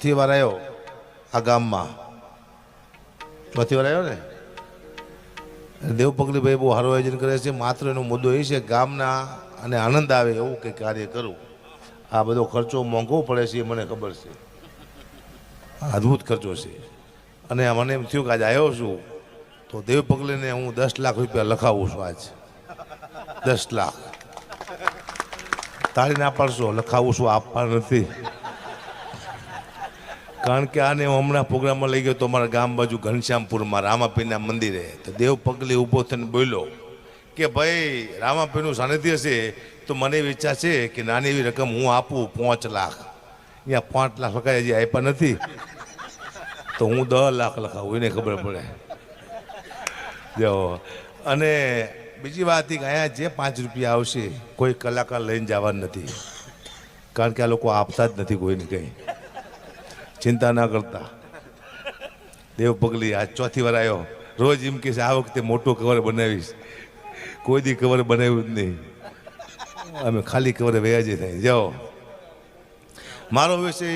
ચોથી વાર આવ્યો આ ગામમાં, ચોથી વાર આવ્યો ને. દેવપગલી ભાઈ બહુ સારું આયોજન કરે છે. માત્ર એનો મુદ્દો એ છે ગામના અને આનંદ આવે એવું કંઈ કાર્ય કરું. આ બધો ખર્ચો મોંઘો પડે છે એ મને ખબર છે, અદ્ભુત ખર્ચો છે. અને મને એમ થયું કે આજે આવ્યો છું તો દેવપગલીને હું 10 લાખ રૂપિયા લખાવું છું. આજ 10 લાખ તાળી ના પાડશો, લખાવું છું, આપવા નથી. કારણ કે આને હું હમણાં પ્રોગ્રામમાં લઈ ગયો તો અમારા ગામ બાજુ ઘનશ્યામપુરમાં રામાપીરના મંદિરે. તો દેવપગલી ઊભો થઈને બોલ્યો કે ભાઈ રામાપીરનું સાનિધ્ય છે તો મને એવી ઈચ્છા છે કે નાની એવી રકમ હું આપું 5 લાખ. અહીંયા 5 લાખ લખાય હજી આપ્યા નથી તો હું 10 લાખ લખાવું, એને ખબર પડે. જો અને બીજી વાત કે અહીંયા જે 5 રૂપિયા આવશે કોઈ કલાકાર લઈને જવાનું નથી, કારણ કે આ લોકો આપતા જ નથી કોઈને કંઈ. ચિંતા ના કરતા. દેવપગલી આજ ચોથી વાર આવ્યો. રોજ એમ કે છે આ વખતે મોટો કવર બનાવીશ. કોઈ દી કવર બનાવ્યું જ નહીં, અમે ખાલી કવરે વ્યાજે થાય. જાઓ મારો વિષય